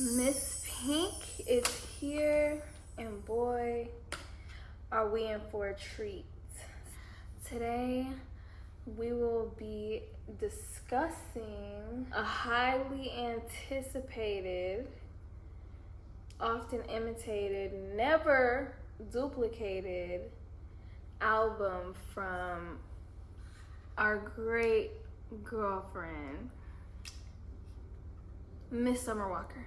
Miss Pink is here, and boy, are we in for a treat. Today, we will be discussing a highly anticipated, often imitated, never duplicated album from our great girlfriend, Miss Summer Walker.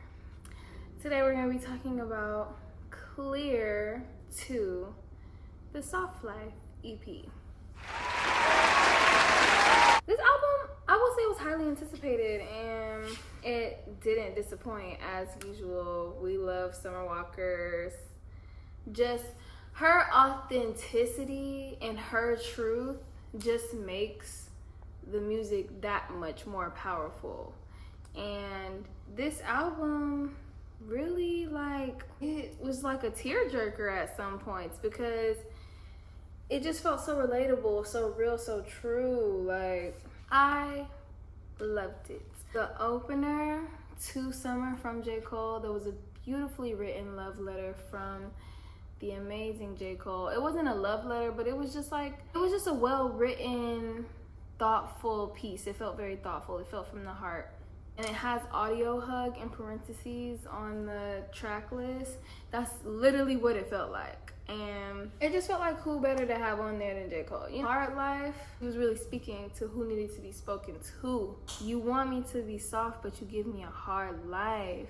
Today we're going to be talking about Clear 2, the Soft Life EP. This album, I will say, was highly anticipated, and it didn't disappoint as usual. We love Summer Walker's, just her authenticity and her truth just makes the music that much more powerful. And this album really, it was like a tearjerker at some points because it just felt so relatable, so real, so true. I loved it. The opener to Summer from J. Cole, there was a beautifully written love letter from the amazing J. Cole. It wasn't a love letter, but it was just a well-written, thoughtful piece. It felt very thoughtful. It felt from the heart. And it has audio hug in parentheses on the track list. That's literally what it felt like. And it just felt like who better to have on there than J. Cole. You know, Hard Life, he was really speaking to who needed to be spoken to. You want me to be soft, but you give me a hard life.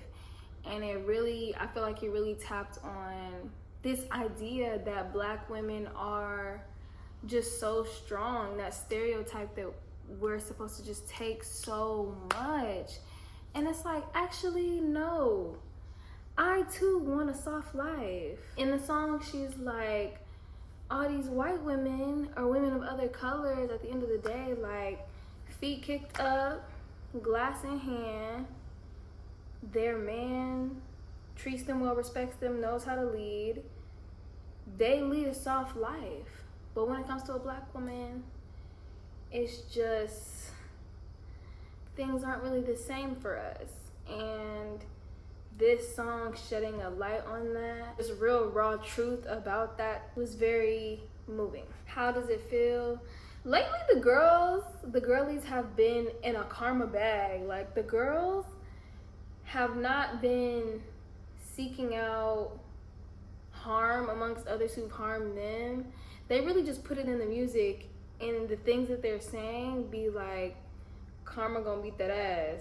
And it really, I feel like it really tapped on this idea that Black women are just so strong, that stereotype that we're supposed to just take so much. And it's like, actually, no. I too want a soft life. In the song, she's like, all these white women or women of other colors at the end of the day, feet kicked up, glass in hand, their man treats them well, respects them, knows how to lead. They lead a soft life. But when it comes to a Black woman, it's just, things aren't really the same for us. And this song shedding a light on that, this real raw truth about that, was very moving. How does it feel? Lately, the girlies have been in a karma bag. The girls have not been seeking out harm amongst others who've harmed them. They really just put it in the music, and the things that they're saying be like, karma gonna beat that ass.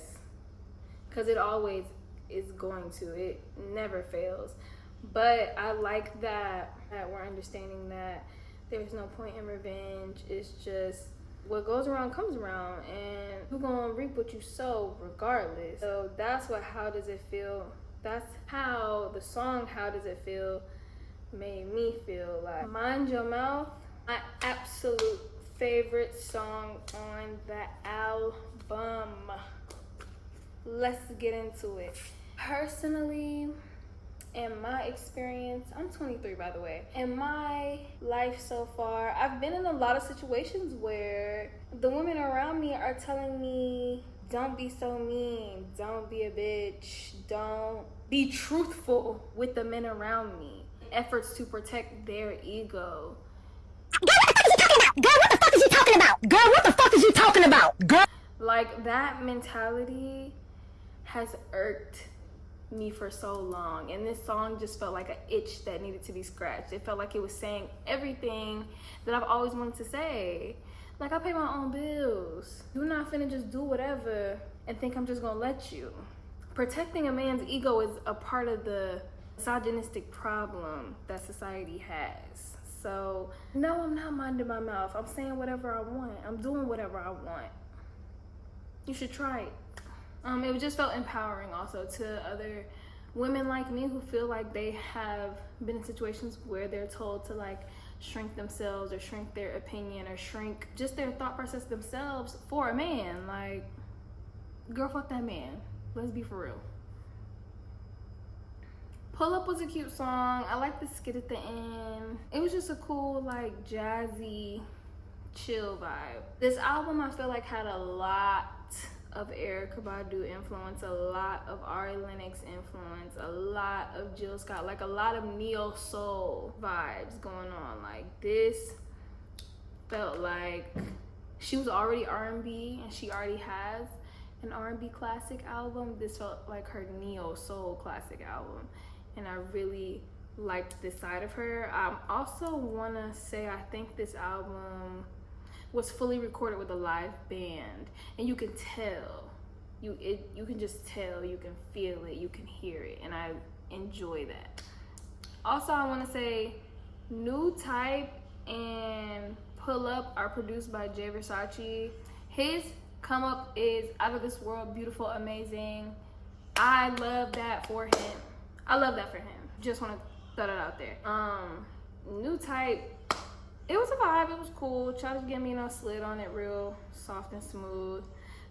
Because it always is going to. It never fails. But I like that we're understanding that there's no point in revenge. It's just what goes around comes around, and you're gonna reap what you sow regardless. So that's what How Does It Feel? That's how the song How Does It Feel made me feel. Like Mind Your Mouth, my absolute favorite song on the album. Let's get into it. Personally, in my experience, I'm 23 by the way. In my life so far, I've been in a lot of situations where the women around me are telling me, don't be so mean, don't be a bitch, don't be truthful with the men around me. Efforts to protect their ego. Girl, what the fuck is you talking about? Girl, what the fuck is you talking about? Girl. That mentality has irked me for so long, and this song just felt like an itch that needed to be scratched. It felt like it was saying everything that I've always wanted to say. I pay my own bills. You're not finna just do whatever and think I'm just gonna let you. Protecting a man's ego is a part of the misogynistic problem that society has. So, no, I'm not minding my mouth. I'm saying whatever I want. I'm doing whatever I want. You should try it. It just felt empowering also to other women like me who feel like they have been in situations where they're told to shrink themselves or shrink their opinion or shrink just their thought process themselves for a man. Girl, fuck that man. Let's be for real. Pull Up was a cute song. I like the skit at the end. It was just a cool, jazzy, chill vibe. This album, I feel like, had a lot of Erykah Badu influence, a lot of Ari Lennox influence, a lot of Jill Scott, like a lot of neo soul vibes going on. Like this felt like she was already R&B and she already has an R&B classic album. This felt like her neo soul classic album, and I really liked this side of her. I also want to say I think this album was fully recorded with a live band, and you can tell, you can just tell, you can feel it, you can hear it, and I enjoy that. Also, I want to say New Type and Pull Up are produced by Jay Versace. His come up is out of this world, beautiful, amazing. I love that for him. I love that for him. Just want to throw that out there. New Type, it was a vibe, it was cool. Childish Gambino slid on it real soft and smooth.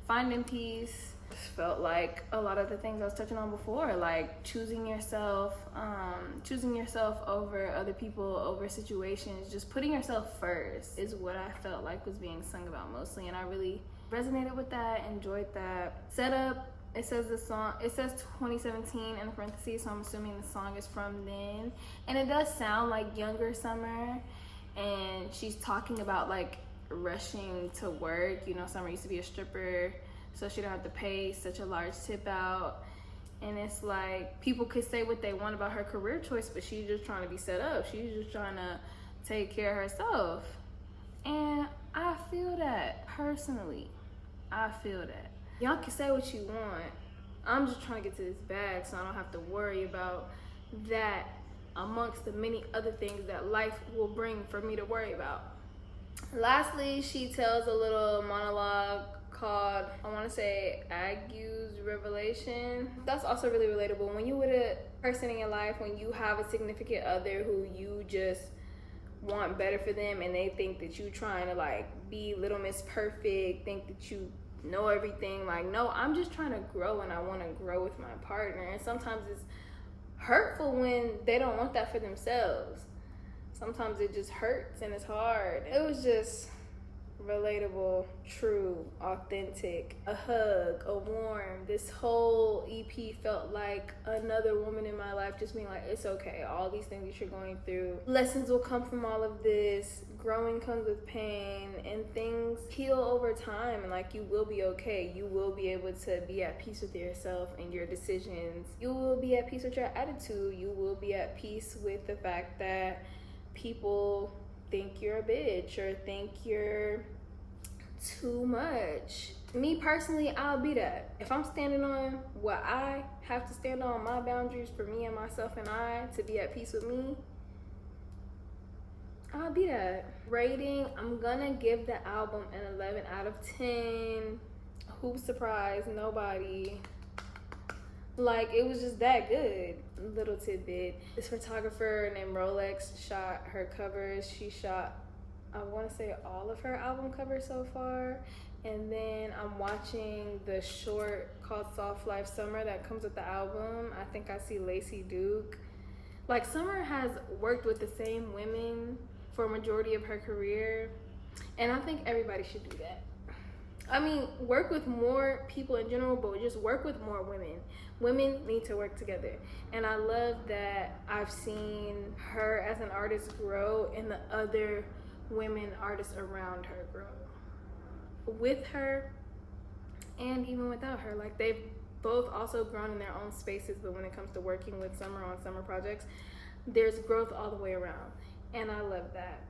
Finding Peace felt like a lot of the things I was touching on before, like choosing yourself over other people, over situations, just putting yourself first is what I felt like was being sung about mostly, and I really resonated with that, enjoyed that. Setup, it says 2017 in the parentheses, so I'm assuming the song is from then, and it does sound like younger Summer, and she's talking about like rushing to work. You know, Summer used to be a stripper, so she don't have to pay such a large tip out, and it's like people could say what they want about her career choice, but she's just trying to be set up. She's just trying to take care of herself, and I feel that personally. I feel that. Y'all can say what you want. I'm just trying to get to this bag so I don't have to worry about that amongst the many other things that life will bring for me to worry about. Lastly, she tells a little monologue called, I want to say, Ague's Revelation. That's also really relatable. When you with a person in your life, when you have a significant other who you just want better for them, and they think that you trying to like be Little Miss Perfect, think that you know everything. Like, no, I'm just trying to grow, and I want to grow with my partner. And sometimes it's hurtful when they don't want that for themselves. Sometimes it just hurts and it's hard. It was just relatable, true, authentic, a hug, a warm. This whole EP felt like another woman in my life just being like, it's okay, all these things that you're going through, lessons will come from all of this. Growing comes with pain, and things heal over time, and like, you will be okay. You will be able to be at peace with yourself and your decisions. You will be at peace with your attitude. You will be at peace with the fact that people think you're a bitch or think you're too much. Me personally, I'll be that. If I'm standing on what I have to stand on, my boundaries for me and myself and I to be at peace with me, I'll be that. Rating, I'm gonna give the album an 11 out of 10. Who's surprised? Nobody. Like, it was just that good. Little tidbit. This photographer named Rolex shot her covers. She shot, I want to say, all of her album covers so far. And then I'm watching the short called Soft Life Summer that comes with the album. I think I see Lacey Duke. Like, Summer has worked with the same women for a majority of her career, and I think everybody should do that. I mean, work with more people in general, but just work with more women. Women need to work together. And I love that I've seen her as an artist grow, and the other women artists around her grow. With her and even without her. Like, they've both also grown in their own spaces, but when it comes to working with Summer on summer projects, there's growth all the way around. And I love that.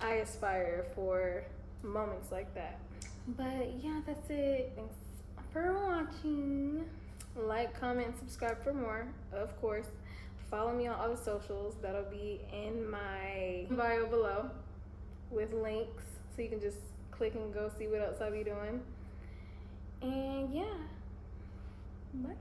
I aspire for moments like that. But yeah, that's it. Thanks for watching. Like, comment, subscribe for more, of course. Follow me on all the socials. That'll be in my bio below with links, so you can just click and go see what else I'll be doing. And yeah, bye.